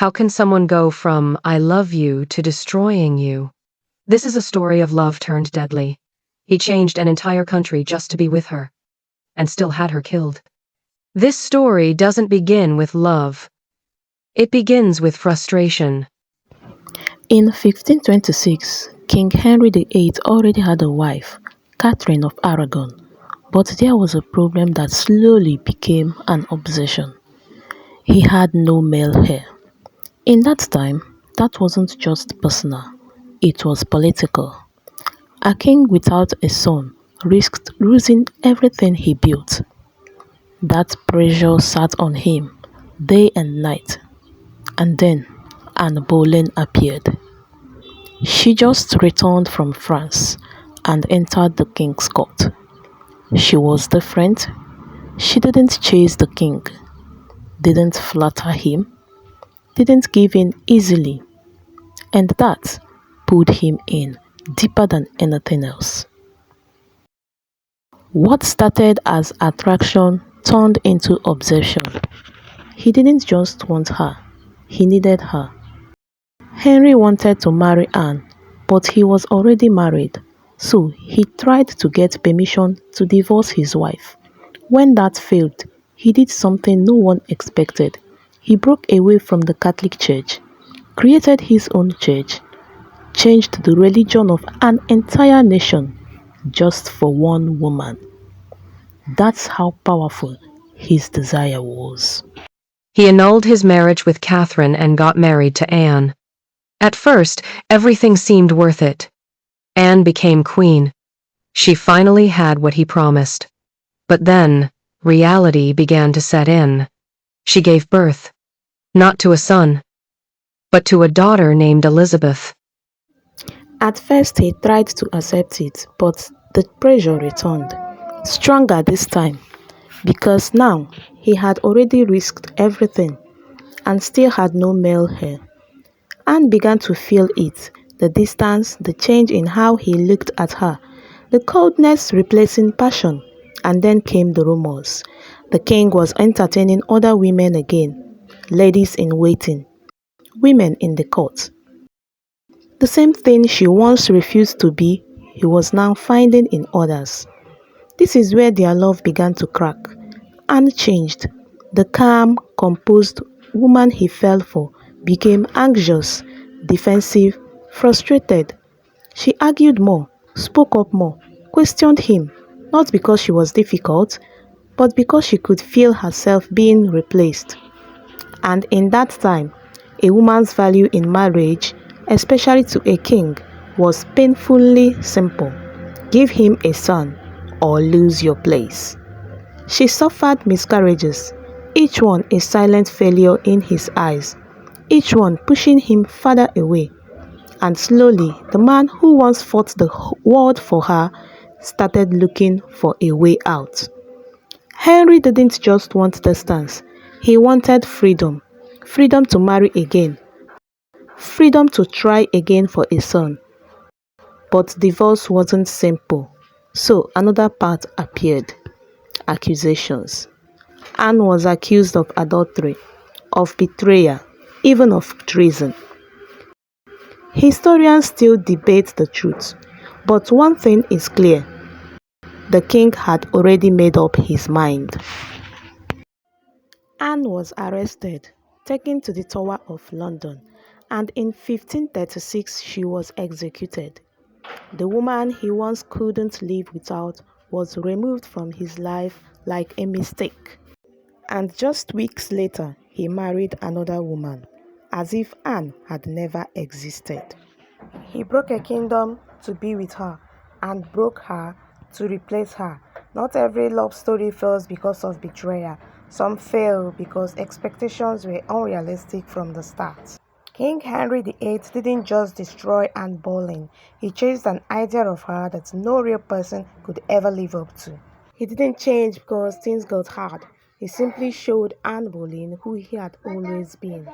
How can someone go from "I love you" to destroying you? This is a story of love turned deadly. He changed an entire country just to be with her, and still had her killed. This story doesn't begin with love. It begins with frustration. In 1526, King Henry VIII already had a wife, Catherine of Aragon, but there was a problem that slowly became an obsession. He had no male heir. In that time, that wasn't just personal, it was political. A king without a son risked losing everything he built. That pressure sat on him day and night. And then Anne Boleyn appeared. She just returned from France and entered the king's court. She was different. She didn't chase the king, didn't flatter him, didn't give in easily, and that pulled him in deeper than anything else. What started as attraction turned into obsession. He didn't just want her, he needed her. Henry wanted to marry Anne, but he was already married, so he tried to get permission to divorce his wife. When that failed, he did something no one expected. He broke away from the Catholic Church, created his own church, changed the religion of an entire nation just for one woman. That's how powerful his desire was. He annulled his marriage with Catherine and got married to Anne. At first, everything seemed worth it. Anne became queen. She finally had what he promised. But then, reality began to set in. She gave birth, not to a son, but to a daughter named Elizabeth. At first he tried to accept it, but the pressure returned, stronger this time, because now he had already risked everything and still had no male heir. Anne began to feel it, the distance, the change in how he looked at her, the coldness replacing passion, and then came the rumors. The king was entertaining other women again, ladies in waiting, women in the court. The same thing she once refused to be, he was now finding in others. This is where their love began to crack. Anne changed. The calm, composed woman he fell for became anxious, defensive, frustrated. She argued more, spoke up more, questioned him, not because she was difficult, but because she could feel herself being replaced. And in that time, a woman's value in marriage, especially to a king, was painfully simple. Give him a son or lose your place. She suffered miscarriages, each one a silent failure in his eyes, each one pushing him farther away. And slowly, the man who once fought the world for her started looking for a way out. Henry didn't just want distance, he wanted freedom. Freedom to marry again, freedom to try again for a son. But divorce wasn't simple, so another part appeared: accusations. Anne was accused of adultery, of betrayal, even of treason. Historians still debate the truth, but one thing is clear: the king had already made up his mind. Anne was arrested, taken to the Tower of London, and in 1536 she was executed. The woman he once couldn't live without was removed from his life like a mistake. And just weeks later, he married another woman, as if Anne had never existed. He broke a kingdom to be with her, and broke her to replace her. Not every love story fails because of betrayal. Some fail because expectations were unrealistic from the start. King Henry VIII didn't just destroy Anne Boleyn, he chased an idea of her that no real person could ever live up to. He didn't change because things got hard. He simply showed Anne Boleyn who he had always been.